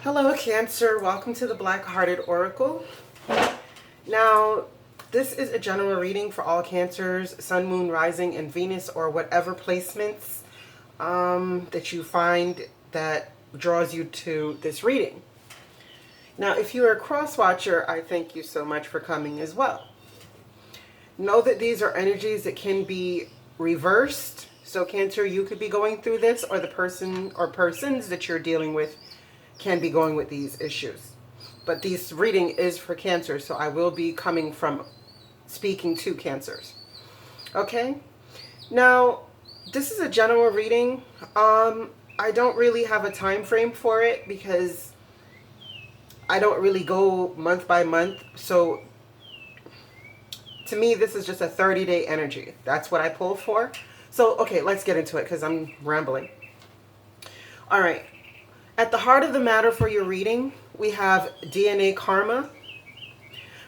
Hello, Cancer. Welcome to the Black Hearted Oracle. Now, this is a general reading for all Cancers, Sun, Moon, Rising, and Venus, or whatever placements that you find that draws you to this reading. Now, if you are a cross-watcher, I thank you so much for coming as well. Know that these are energies that can be reversed. So, Cancer, you could be going through this, or the person or persons that you're dealing with can be going with these issues. But this reading is for Cancer, so I will be coming from speaking to Cancers. Okay? Now, this is a general reading. I don't really have a time frame for it because I don't really go month by month. So to me, this is just a 30-day energy. That's what I pull for. So, okay, let's get into it because I'm rambling. All right. At the heart of the matter for your reading, we have DNA karma,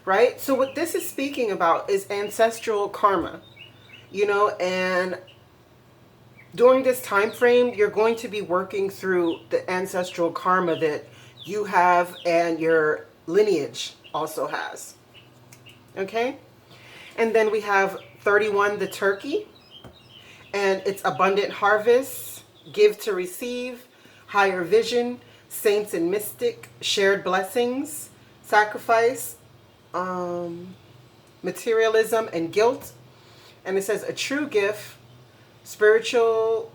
right? So what this is speaking about is ancestral karma, and during this time frame, you're going to be working through the ancestral karma that you have and your lineage also has, okay? And then we have 31, the turkey, and it's abundant harvest, give to receive, higher vision, saints and mystic, shared blessings, sacrifice, materialism, and guilt. And it says a true gift, spiritual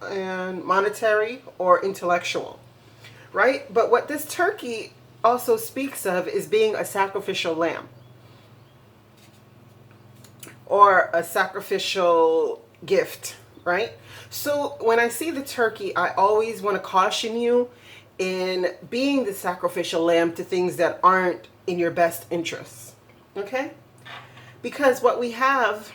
and monetary or intellectual, right? But what this turkey also speaks of is being a sacrificial lamb or a sacrificial gift, right? So when I see the turkey, I always want to caution you in being the sacrificial lamb to things that aren't in your best interests, okay? Because what we have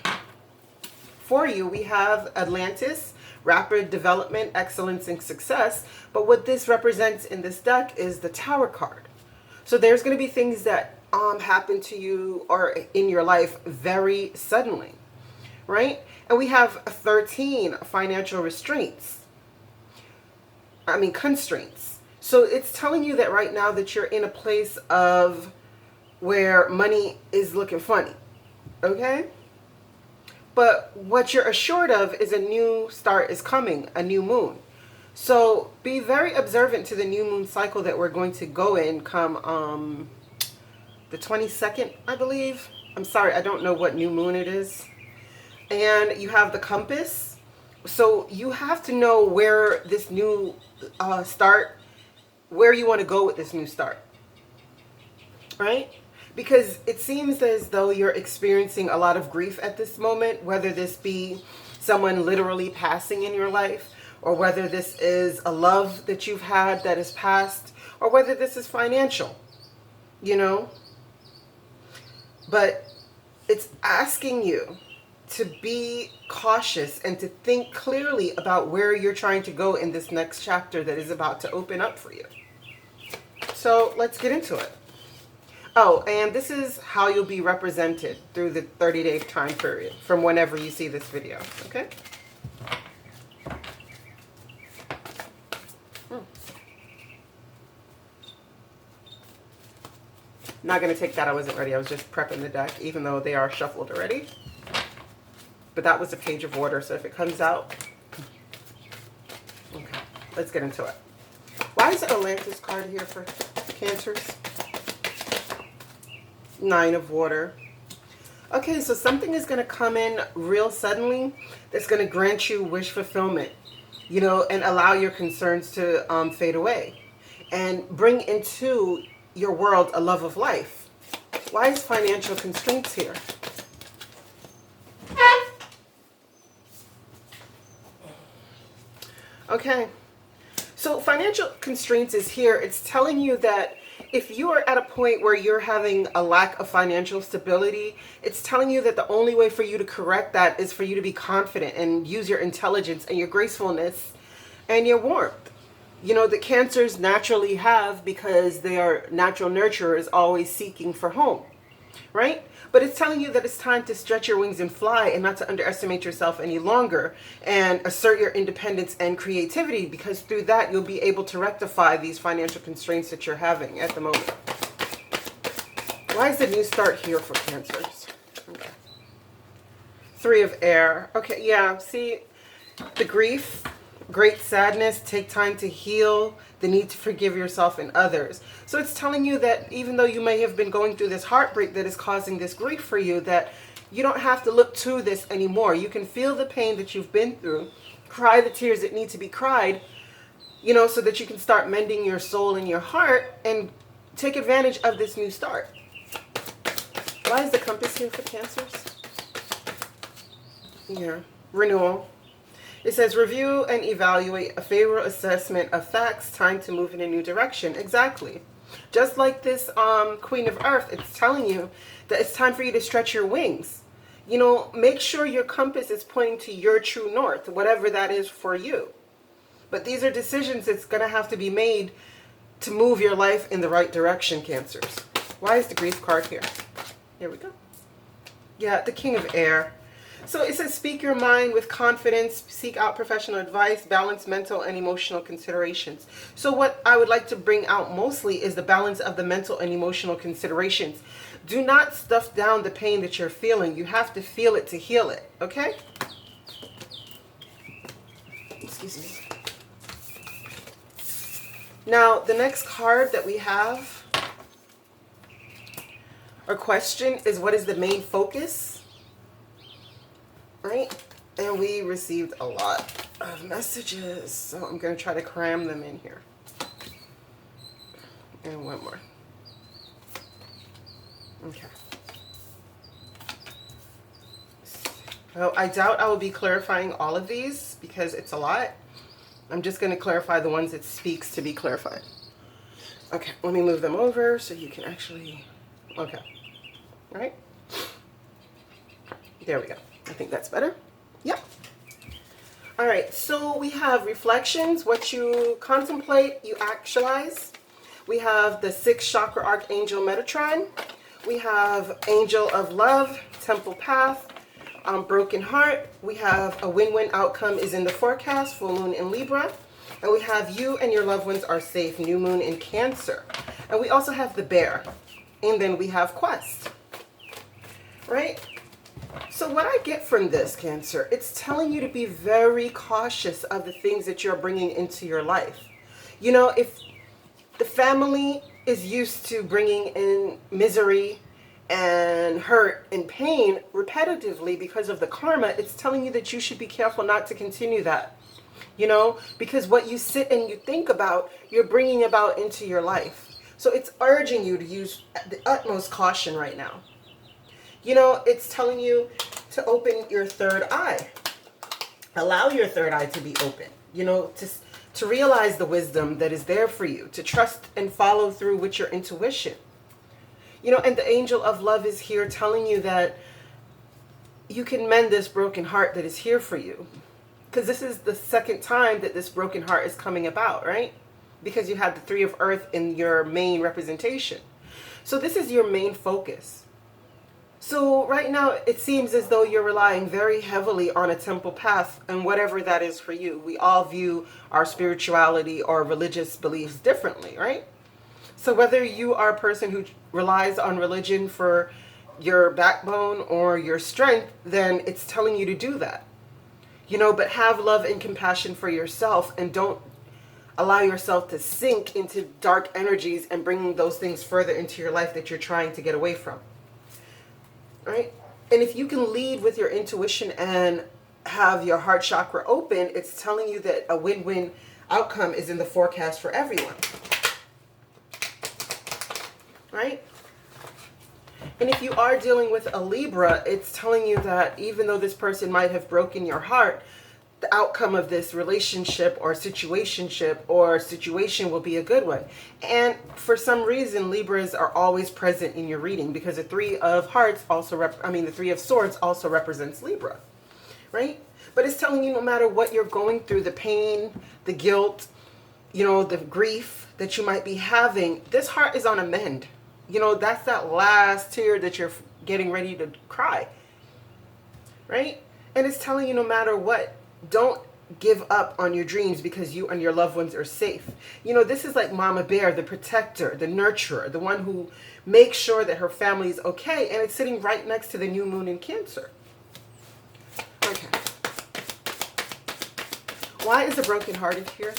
for you, we have Atlantis, rapid development, excellence, and success. But what this represents in this deck is the Tower card. So there's going to be things that happen to you or in your life very suddenly, right? And we have 13 financial constraints. So it's telling you that right now that you're in a place of where money is looking funny, okay? But what you're assured of is a new start is coming, a new moon. So be very observant to the new moon cycle that we're going to go in come the 22nd, I believe. I'm sorry, I don't know what new moon it is. And you have the compass. So you have to know where this new start, where you want to go with this new start, right? Because it seems as though you're experiencing a lot of grief at this moment, whether this be someone literally passing in your life, or whether this is a love that you've had that has passed, or whether this is financial, But it's asking you to be cautious and to think clearly about where you're trying to go in this next chapter that is about to open up for you. So let's get into it. Oh, and this is how you'll be represented through the 30-day time period from whenever you see this video, okay? Not going to take that. I wasn't ready. I was just prepping the deck, even though they are shuffled already. But that was a page of water, so if it comes out... Okay, let's get into it. Why is the Atlantis card here for Cancers? 9 of water. Okay, so something is going to come in real suddenly that's going to grant you wish fulfillment, and allow your concerns to fade away and bring into your world a love of life. Why is financial constraints here? Okay, so financial constraints is here. It's telling you that if you are at a point where you're having a lack of financial stability, it's telling you that the only way for you to correct that is for you to be confident and use your intelligence and your gracefulness and your warmth. The Cancers naturally have, because they are natural nurturers, always seeking for home. right? But it's telling you that it's time to stretch your wings and fly and not to underestimate yourself any longer and assert your independence and creativity, because through that you'll be able to rectify these financial constraints that you're having at the moment. Why is the new start here for Cancers? Okay. Three of Air. Okay, yeah, see, the grief, great sadness, take time to heal, the need to forgive yourself and others. So it's telling you that even though you may have been going through this heartbreak that is causing this grief for you, that you don't have to look to this anymore. You can feel the pain that you've been through, cry the tears that need to be cried, so that you can start mending your soul and your heart and take advantage of this new start. Why is the compass here for Cancers? Yeah, renewal. It says review and evaluate a favorable assessment of facts, time to move in a new direction. Exactly. Just like this Queen of Earth, it's telling you that it's time for you to stretch your wings. Make sure your compass is pointing to your true north, whatever that is for you. But these are decisions that's going to have to be made to move your life in the right direction, Cancers. Why is the grief card here? Here we go. Yeah, the King of Air. So it says speak your mind with confidence, seek out professional advice, balance mental and emotional considerations. So what I would like to bring out mostly is the balance of the mental and emotional considerations. Do not stuff down the pain that you're feeling. You have to feel it to heal it, okay? Excuse me. Now, the next card that we have, or question, is what is the main focus? Right? And we received a lot of messages, so I'm going to try to cram them in here. And one more. Okay. So I doubt I will be clarifying all of these because it's a lot. I'm just going to clarify the ones it speaks to be clarified. Okay, let me move them over so you can actually... Okay. All right. There we go. I think that's better. Yep. All right, so we have reflections. What you contemplate, you actualize. We have the 6th chakra archangel Metatron. We have angel of love, temple path, broken heart. We have a win-win outcome is in the forecast, full moon in Libra. And we have you and your loved ones are safe, new moon in Cancer. And we also have the bear. And then we have quest. Right? So what I get from this, Cancer, it's telling you to be very cautious of the things that you're bringing into your life. If the family is used to bringing in misery and hurt and pain repetitively because of the karma, it's telling you that you should be careful not to continue that. Because what you sit and you think about, you're bringing about into your life. So it's urging you to use the utmost caution right now. It's telling you to open your third eye. Allow your third eye to be open, to realize the wisdom that is there for you, to trust and follow through with your intuition. And the angel of love is here telling you that you can mend this broken heart that is here for you. Because this is the second time that this broken heart is coming about, right? Because you had the 3 of Earth in your main representation. So this is your main focus. So right now, it seems as though you're relying very heavily on a temple path and whatever that is for you. We all view our spirituality or religious beliefs differently, right? So whether you are a person who relies on religion for your backbone or your strength, then it's telling you to do that. But have love and compassion for yourself and don't allow yourself to sink into dark energies and bringing those things further into your life that you're trying to get away from. Right? And if you can lead with your intuition and have your heart chakra open, it's telling you that a win-win outcome is in the forecast for everyone. Right? And if you are dealing with a Libra, it's telling you that even though this person might have broken your heart, the outcome of this relationship or situationship or situation will be a good one. And for some reason, Libras are always present in your reading because the 3 of hearts also, the 3 of swords also represents Libra, right? But it's telling you no matter what you're going through, the pain, the guilt, the grief that you might be having, this heart is on a mend. You know, that's that last tear that you're getting ready to cry, right? And it's telling you no matter what, don't give up on your dreams because you and your loved ones are safe. You know, this is like Mama Bear, the protector, the nurturer, the one who makes sure that her family is okay, and it's sitting right next to the new moon in Cancer. Okay. Why is the brokenhearted here?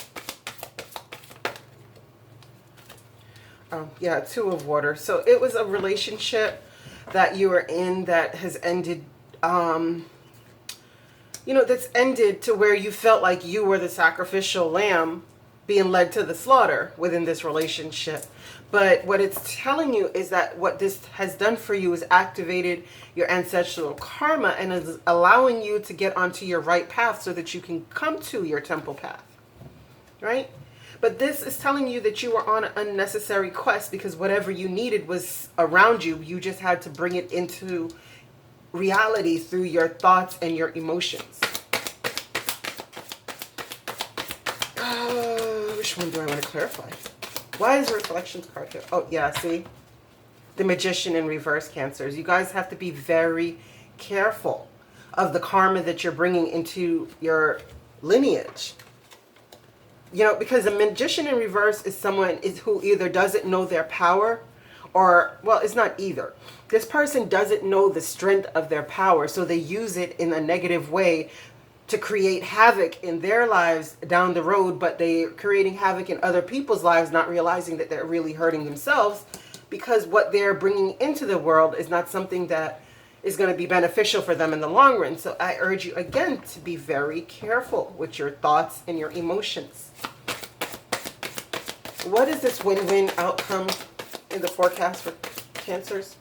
Oh, yeah, Two of Water. So it was a relationship that you were in that has ended, you know, that's ended to where you felt like you were the sacrificial lamb being led to the slaughter within this relationship. But what it's telling you is that what this has done for you is activated your ancestral karma and is allowing you to get onto your right path so that you can come to your temple path, right? But this is telling you that you were on an unnecessary quest because whatever you needed was around you. You just had to bring it into reality through your thoughts and your emotions. Which one do I want to clarify? Why is the reflections card here? Oh, yeah, see? The Magician in reverse, Cancers. You guys have to be very careful of the karma that you're bringing into your lineage. You know, because a Magician in reverse is someone who either doesn't know their power or, well, it's not either. This person doesn't know the strength of their power, so they use it in a negative way to create havoc in their lives down the road, but they're creating havoc in other people's lives, not realizing that they're really hurting themselves because what they're bringing into the world is not something that is going to be beneficial for them in the long run. So I urge you again to be very careful with your thoughts and your emotions. What is this win-win outcome in the forecast for Cancers?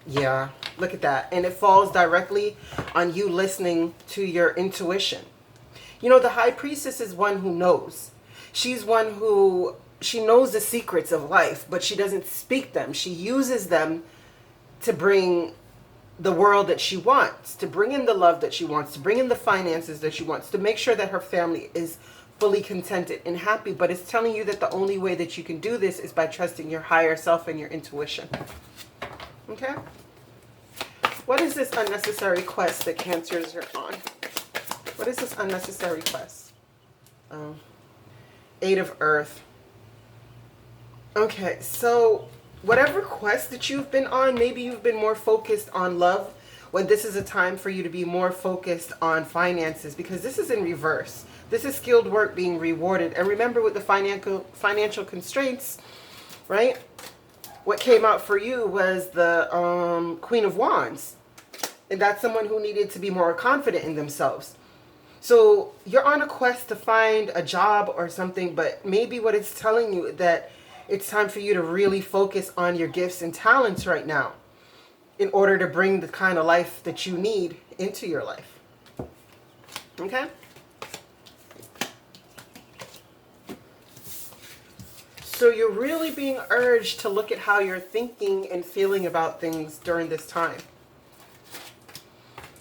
Yeah, look at that. And it falls directly on you listening to your intuition. You know, the High Priestess is one who knows. She's one who, she knows the secrets of life, but she doesn't speak them. She uses them to bring the world that she wants, to bring in the love that she wants, to bring in the finances that she wants, to make sure that her family is fully contented and happy. But it's telling you that the only way that you can do this is by trusting your higher self and your intuition. Okay? What is this unnecessary quest that Cancers are on? What is this unnecessary quest? Eight of Earth. Okay, so whatever quest that you've been on, maybe you've been more focused on love, when this is a time for you to be more focused on finances, because this is in reverse. This is skilled work being rewarded. And remember, with the financial constraints, right? What came out for you was the Queen of Wands. And that's someone who needed to be more confident in themselves. So you're on a quest to find a job or something, but maybe what it's telling you that it's time for you to really focus on your gifts and talents right now in order to bring the kind of life that you need into your life. Okay? So you're really being urged to look at how you're thinking and feeling about things during this time.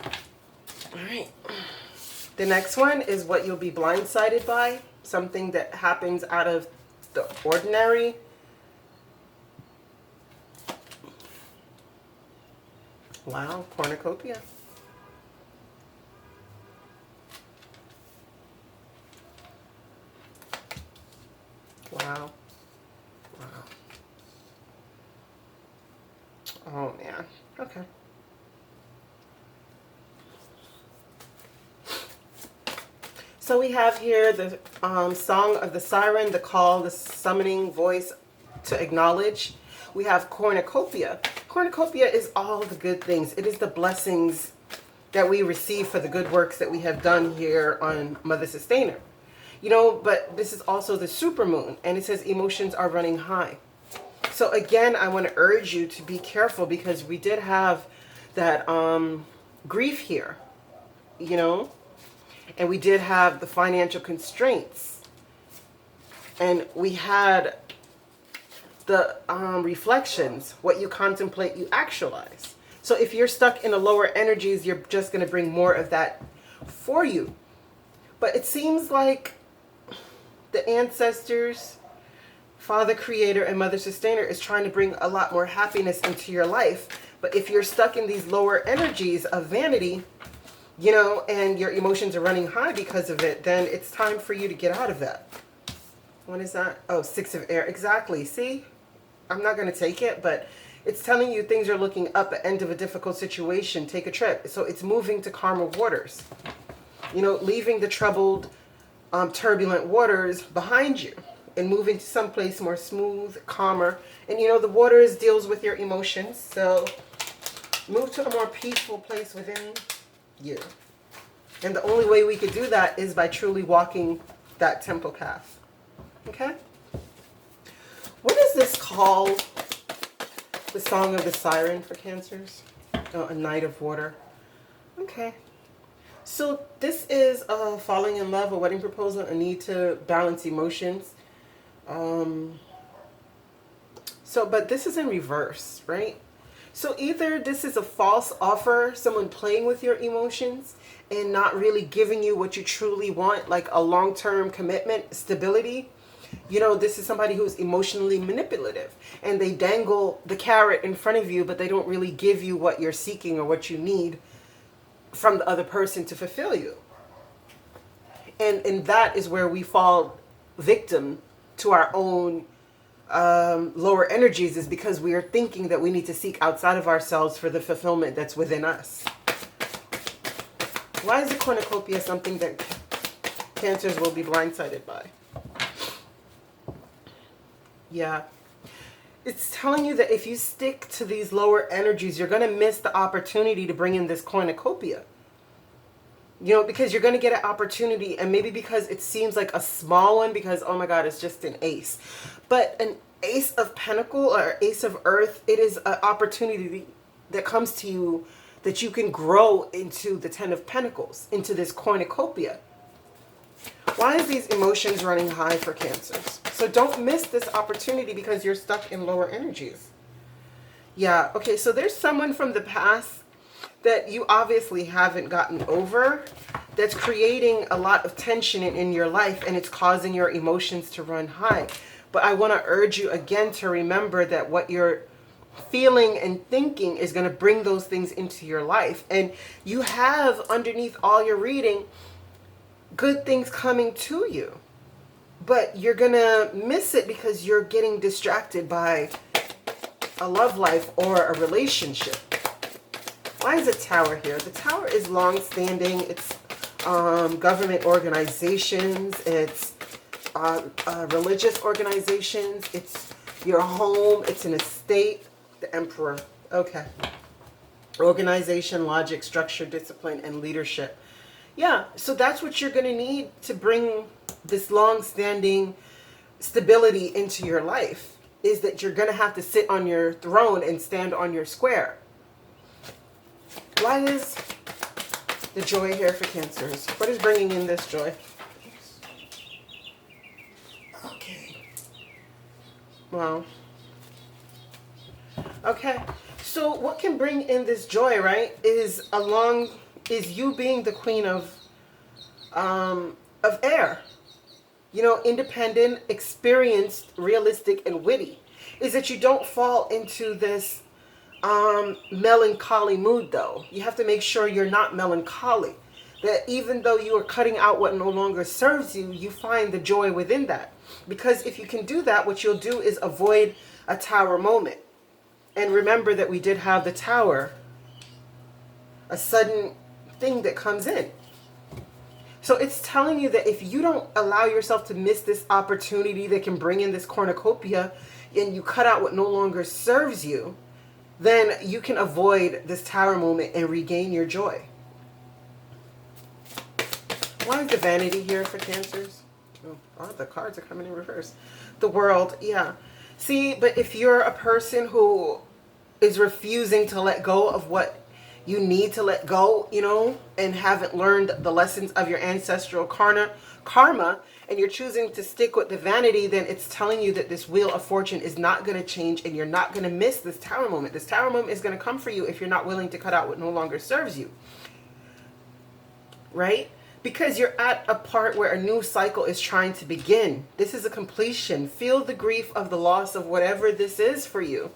All right. The next one is what you'll be blindsided by, something that happens out of the ordinary. Wow, cornucopia. Wow. Wow. Oh, man. Okay. So we have here the Song of the Siren, the call, the summoning voice to acknowledge. We have cornucopia. Cornucopia is all the good things. It is the blessings that we receive for the good works that we have done here on Mother Sustainer. You know, but this is also the supermoon, and it says emotions are running high. So again, I want to urge you to be careful because we did have that grief here, you know, and we did have the financial constraints, and we had the reflections. What you contemplate, you actualize. So if you're stuck in the lower energies, you're just going to bring more of that for you. But it seems like the ancestors Father Creator and Mother Sustainer is trying to bring a lot more happiness into your life. But if you're stuck in these lower energies of vanity, you know, and your emotions are running high because of it, then it's time for you to get out of that. What is that? Oh, Six of Air. Exactly. See? I'm not going to take it, but it's telling you things are looking up at the end of a difficult situation. Take a trip. So it's moving to calmer waters. You know, leaving the troubled, turbulent waters behind you and moving to someplace more smooth, calmer. And, you know, the waters deals with your emotions. So move to a more peaceful place within you. And the only way we could do that is by truly walking that temple path. Okay? What is this called? The Song of the Siren for Cancers? Oh, A Night of Water. Okay. So this is falling in love, a wedding proposal, a need to balance emotions. But this is in reverse, right? So either this is a false offer, someone playing with your emotions and not really giving you what you truly want, like a long-term commitment, stability. You know, this is somebody who's emotionally manipulative and they dangle the carrot in front of you, but they don't really give you what you're seeking or what you need from the other person to fulfill you. And that is where we fall victim to our own lower energies, is because we are thinking that we need to seek outside of ourselves for the fulfillment that's within us. Why is the cornucopia something that Cancers will be blindsided by? Yeah. It's telling you that if you stick to these lower energies, you're going to miss the opportunity to bring in this cornucopia. You know, because you're going to get an opportunity, and maybe because it seems like a small one, because, oh my God, it's just an ace. But an ace of pentacle or ace of earth, it is an opportunity that comes to you that you can grow into the 10 of pentacles, into this cornucopia. Why is these emotions running high for Cancers? So don't miss this opportunity because you're stuck in lower energies. Yeah, okay, so there's someone from the past that you obviously haven't gotten over that's creating a lot of tension in your life, and it's causing your emotions to run high. But I want to urge you again to remember that what you're feeling and thinking is going to bring those things into your life. And you have, underneath all your reading, good things coming to you. But you're going to miss it because you're getting distracted by a love life or a relationship. Why is a Tower here? The Tower is long-standing. It's government organizations. It's religious organizations. It's your home. It's an estate. The Emperor. Okay. Organization, logic, structure, discipline, and leadership. Yeah, so that's what you're going to need to bring this long-standing stability into your life, is that you're going to have to sit on your throne and stand on your square. Why is the Joy here for Cancers? What is bringing in this joy? Okay. Wow. Okay. So what can bring in this joy, right, is you being the queen of air. You know, independent, experienced, realistic, and witty. Is that you don't fall into this melancholy mood, though. You have to make sure you're not melancholy. That even though you are cutting out what no longer serves you, you find the joy within that. Because if you can do that, what you'll do is avoid a Tower moment. And remember that we did have the Tower, a sudden thing that comes in. So it's telling you that if you don't allow yourself to miss this opportunity that can bring in this cornucopia, and you cut out what no longer serves you, then you can avoid this Tower moment and regain your joy. Why is the Vanity here for Cancers? Oh, the cards are coming in reverse. The World, yeah. See, but if you're a person who is refusing to let go of what you need to let go, you know, and haven't learned the lessons of your ancestral karma, and you're choosing to stick with the Vanity, then it's telling you that this Wheel of Fortune is not going to change, and you're not going to miss this Tower moment. This Tower moment is going to come for you if you're not willing to cut out what no longer serves you. Right? Because you're at a part where a new cycle is trying to begin. This is a completion. Feel the grief of the loss of whatever this is for you,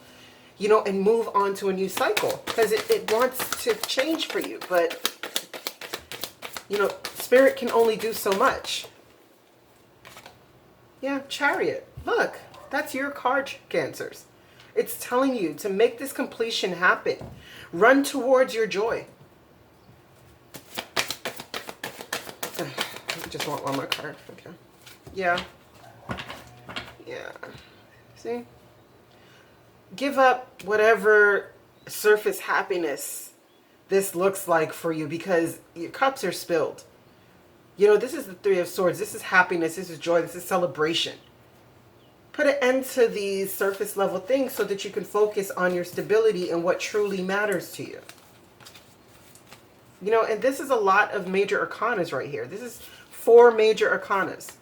you know, and move on to a new cycle. Because it wants to change for you. But, you know, Spirit can only do so much. Yeah, Chariot. Look, that's your card, Cancers. It's telling you to make this completion happen. Run towards your joy. I just want one more card. Okay. Yeah. Yeah. See? Give up whatever surface happiness this looks like for you, because your cups are spilled. You know, this is the Three of Swords. This is happiness. This is joy. This is celebration. Put an end to these surface level things so that you can focus on your stability and what truly matters to you. You know, and this is a lot of major arcanas right here. This is 4 major arcanas.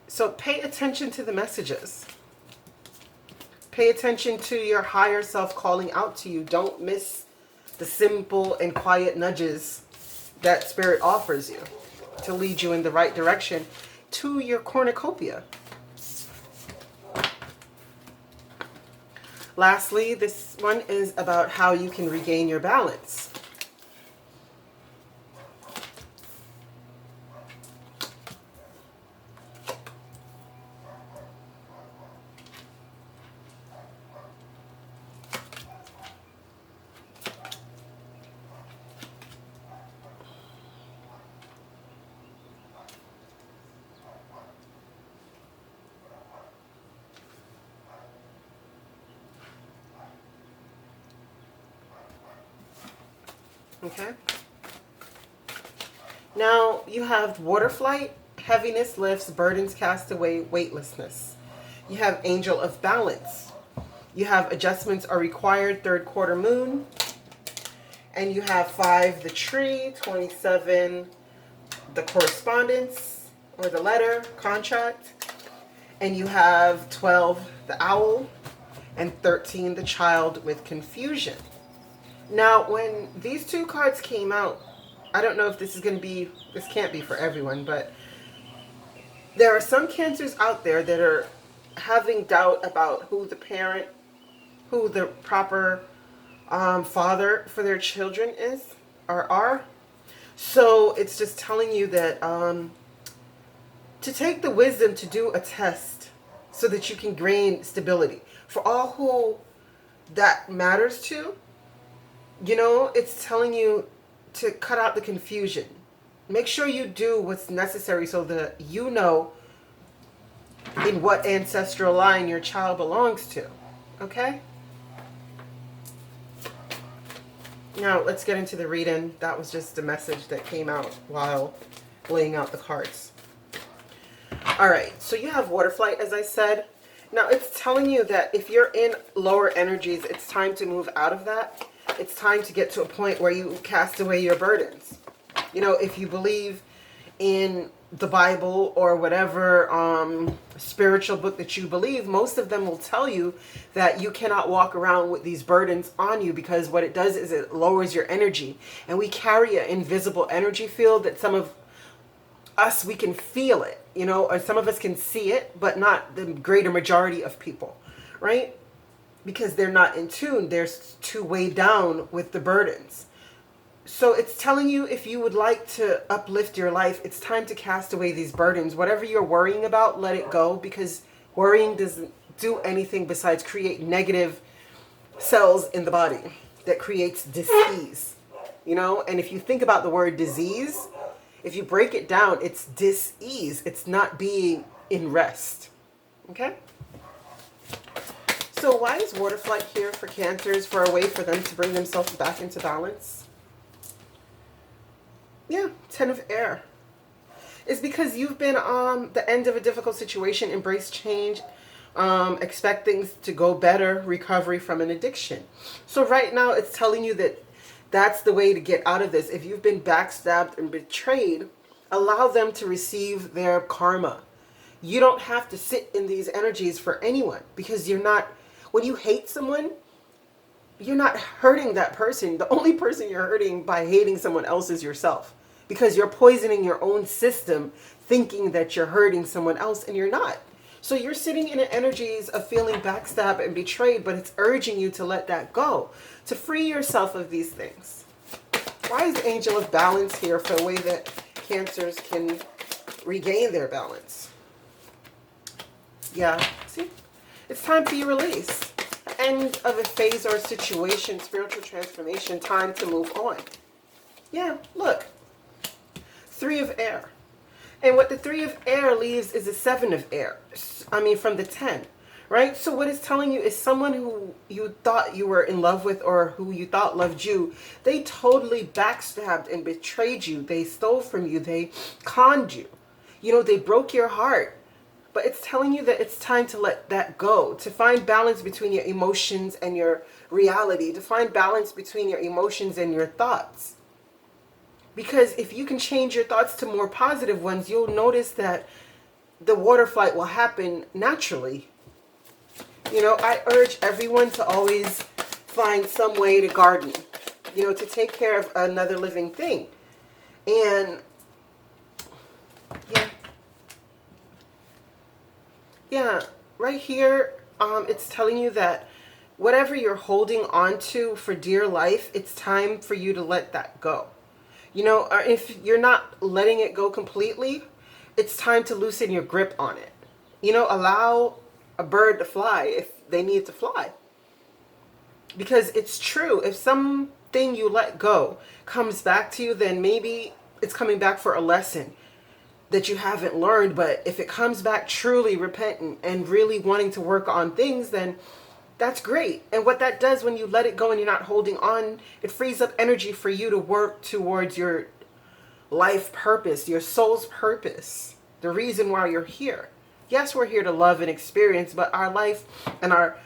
So pay attention to the messages. Pay attention to your higher self calling out to you. Don't miss the simple and quiet nudges that Spirit offers you to lead you in the right direction to your cornucopia. Lastly, this one is about how you can regain your balance. Okay. Now you have water flight, heaviness lifts, burdens cast away, weightlessness. You have angel of balance. You have adjustments are required, third quarter moon. And you have 5, the tree, 27, the correspondence or the letter, contract. And you have 12, the owl, and 13, the child with confusion. Now, when these 2 cards came out, I don't know if this is going to be, this can't be for everyone, but there are some Cancers out there that are having doubt about who the parent, who the proper father for their children is or are. So it's just telling you that to take the wisdom to do a test so that you can gain stability. For all who that matters to, you know, it's telling you to cut out the confusion. Make sure you do what's necessary so that you know in what ancestral line your child belongs to. Okay? Now, let's get into the reading. That was just a message that came out while laying out the cards. All right, so you have water flight, as I said. Now, it's telling you that if you're in lower energies, it's time to move out of that. It's time to get to a point where you cast away your burdens. You know, if you believe in the Bible or whatever spiritual book that you believe, most of them will tell you that you cannot walk around with these burdens on you, because what it does is it lowers your energy. And we carry an invisible energy field that some of us, we can feel it, you know, or some of us can see it, but not the greater majority of people, right? Because they're not in tune. They're too weighed down with the burdens. So it's telling you, if you would like to uplift your life, it's time to cast away these burdens. Whatever you're worrying about, let it go, because worrying doesn't do anything besides create negative cells in the body that creates dis-ease. You know, and if you think about the word disease, if you break it down, it's dis-ease. It's not being in rest. Okay? So why is water flight here for Cancers? For a way for them to bring themselves back into balance? Yeah, 10 of air. It's because you've been on the end of a difficult situation, embrace change, expect things to go better, recovery from an addiction. So right now it's telling you that that's the way to get out of this. If you've been backstabbed and betrayed, allow them to receive their karma. You don't have to sit in these energies for anyone, because you're not, when you hate someone, you're not hurting that person. The only person you're hurting by hating someone else is yourself. because you're poisoning your own system thinking that you're hurting someone else and you're not. So you're sitting in the energies of feeling backstabbed and betrayed, but it's urging you to let that go, to free yourself of these things. Why is the angel of balance here for a way that Cancers can regain their balance? Yeah, see? It's time for your release. End of a phase or a situation, spiritual transformation, time to move on. Yeah, look. 3 of air. And what the 3 of air leaves is a 7 of air. I mean, from the 10, right? So what it's telling you is someone who you thought you were in love with or who you thought loved you, they totally backstabbed and betrayed you. They stole from you. They conned you. You know, they broke your heart. But it's telling you that it's time to let that go, to find balance between your emotions and your reality, to find balance between your emotions and your thoughts. Because if you can change your thoughts to more positive ones, you'll notice that the water flight will happen naturally. You know, I urge everyone to always find some way to garden, you know, to take care of another living thing. And yeah, right here, it's telling you that whatever you're holding on to for dear life, it's time for you to let that go. You know, or if you're not letting it go completely, it's time to loosen your grip on it. You know, allow a bird to fly if they need to fly. Because it's true, if something you let go comes back to you, then maybe it's coming back for a lesson that you haven't learned. But if it comes back truly repentant and really wanting to work on things, then that's great. And what that does when you let it go and you're not holding on, it frees up energy for you to work towards your life purpose, your soul's purpose, the reason why you're here. Yes, we're here to love and experience, but our life and our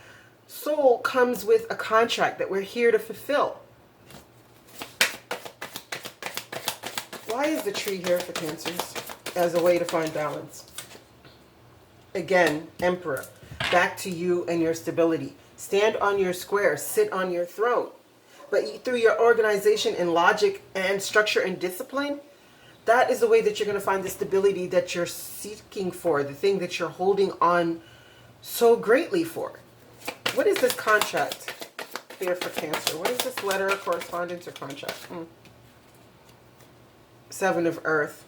soul comes with a contract that we're here to fulfill. Why is the tree here for Cancers? As a way to find balance. Again, Emperor. Back to you and your stability. Stand on your square. Sit on your throne. But through your organization and logic and structure and discipline, that is the way that you're going to find the stability that you're seeking for. The thing that you're holding on so greatly for. What is this contract here for Cancer? What is this letter, correspondence, or contract? 7 of Earth.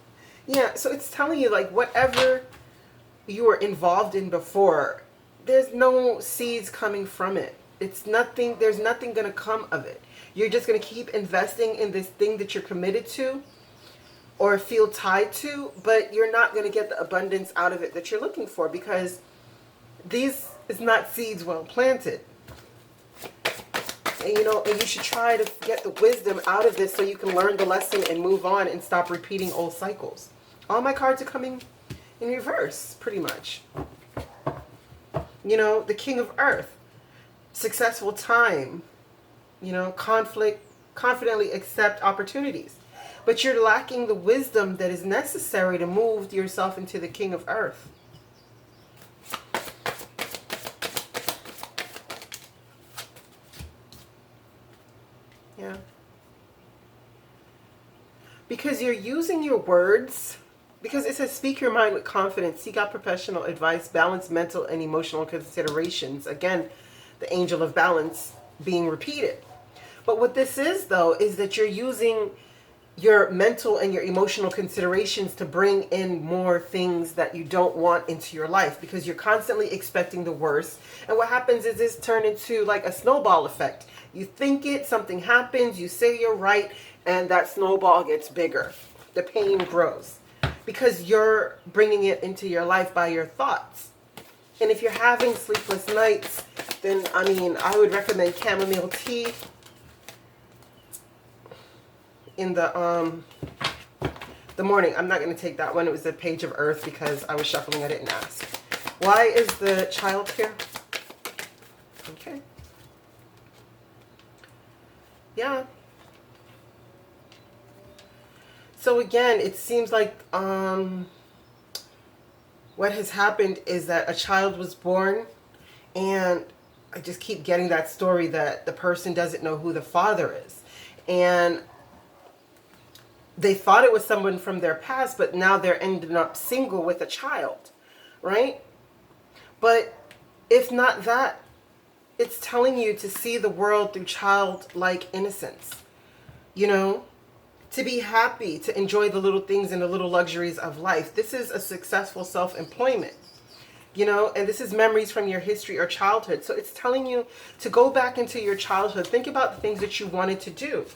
Yeah, so it's telling you, like, whatever you were involved in before, there's no seeds coming from it. It's nothing, there's nothing going to come of it. You're just going to keep investing in this thing that you're committed to or feel tied to, but you're not going to get the abundance out of it that you're looking for, because these is not seeds well planted. And, you know, and you should try to get the wisdom out of this so you can learn the lesson and move on and stop repeating old cycles. All my cards are coming in reverse, pretty much. You know, the King of Earth, successful time, you know, conflict, confidently accept opportunities. But you're lacking the wisdom that is necessary to move yourself into the King of Earth. Yeah. Because you're using your words. Because it says, speak your mind with confidence, seek out professional advice, balance mental and emotional considerations. Again, the angel of balance being repeated. But what this is, though, is that you're using your mental and your emotional considerations to bring in more things that you don't want into your life, because you're constantly expecting the worst. And what happens is this turns into like a snowball effect. You think it, something happens, you say you're right, and that snowball gets bigger. The pain grows. Because you're bringing it into your life by your thoughts. And if you're having sleepless nights, then, I mean, I would recommend chamomile tea in the morning. I'm not going to take that one. It was the Page of Earth because I was shuffling. I didn't ask. Why is the child here? Okay. Yeah. So again, it seems like what has happened is that a child was born, and I just keep getting that story that the person doesn't know who the father is. And they thought it was someone from their past, but now they're ending up single with a child, right? But if not that, it's telling you to see the world through childlike innocence, you know, to be happy, to enjoy the little things and the little luxuries of life. This is a successful self-employment, you know, and this is memories from your history or childhood. So it's telling you to go back into your childhood. Think about the things that you wanted to do,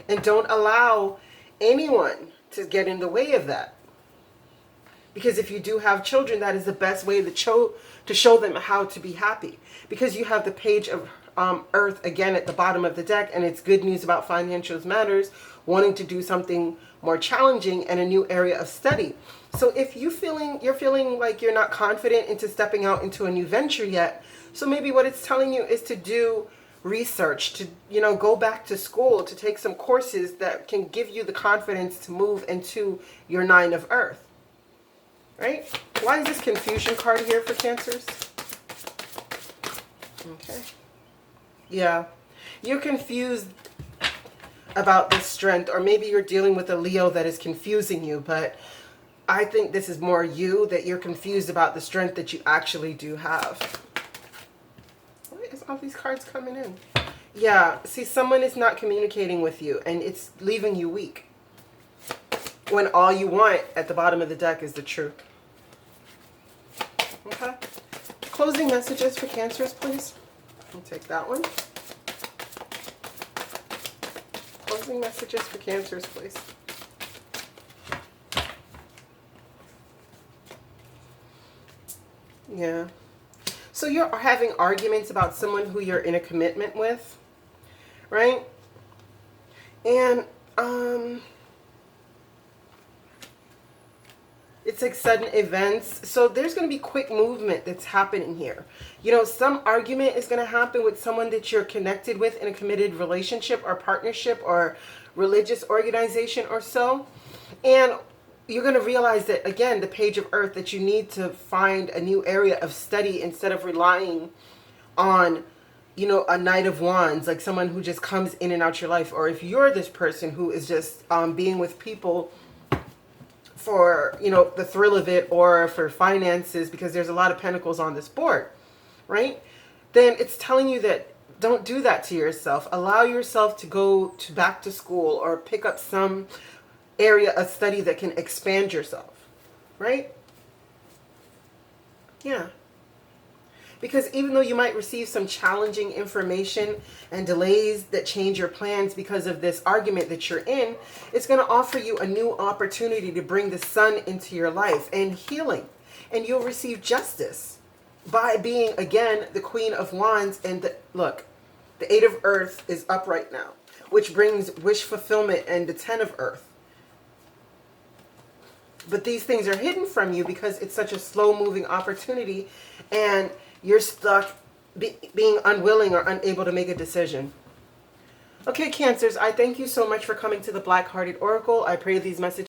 and don't allow anyone to get in the way of that. Because if you do have children, that is the best way to show them how to be happy. Because you have the page of Earth again at the bottom of the deck, and it's good news about financial matters, wanting to do something more challenging and a new area of study. So if you're feeling like you're not confident into stepping out into a new venture yet, so maybe what it's telling you is to do research, to, you know, go back to school, to take some courses that can give you the confidence to move into your 9 of Earth. Right? Why is this confusion card here for Cancers? Okay. Yeah. You're confused about this strength, or maybe you're dealing with a Leo that is confusing you, but I think this is more you, that you're confused about the strength that you actually do have. Why is all these cards coming in? Yeah. See, someone is not communicating with you, and it's leaving you weak, when all you want at the bottom of the deck is the truth. Okay. Closing messages for Cancers, please. I'll take that one. Closing messages for Cancers, please. Yeah. So you're having arguments about someone who you're in a commitment with, right? And it's like sudden events. So there's going to be quick movement that's happening here. You know, some argument is going to happen with someone that you're connected with in a committed relationship or partnership or religious organization or so. And you're going to realize that, again, the page of Earth, that you need to find a new area of study instead of relying on, you know, a Knight of Wands, like someone who just comes in and out your life. Or if you're this person who is just being with people for, you know, the thrill of it, or for finances, because there's a lot of pentacles on this board, right? Then it's telling you that don't do that to yourself. Allow yourself to go to back to school, or pick up some area of study that can expand yourself, right? Yeah. Because even though you might receive some challenging information and delays that change your plans because of this argument that you're in, it's going to offer you a new opportunity to bring the sun into your life and healing. And you'll receive justice by being, again, the Queen of Wands. And look, the 8 of Earth is up right now, which brings wish fulfillment, and the 10 of Earth. But these things are hidden from you because it's such a slow-moving opportunity, and you're stuck being unwilling or unable to make a decision. Okay, Cancers, I thank you so much for coming to the Black Hearted Oracle. I pray these messages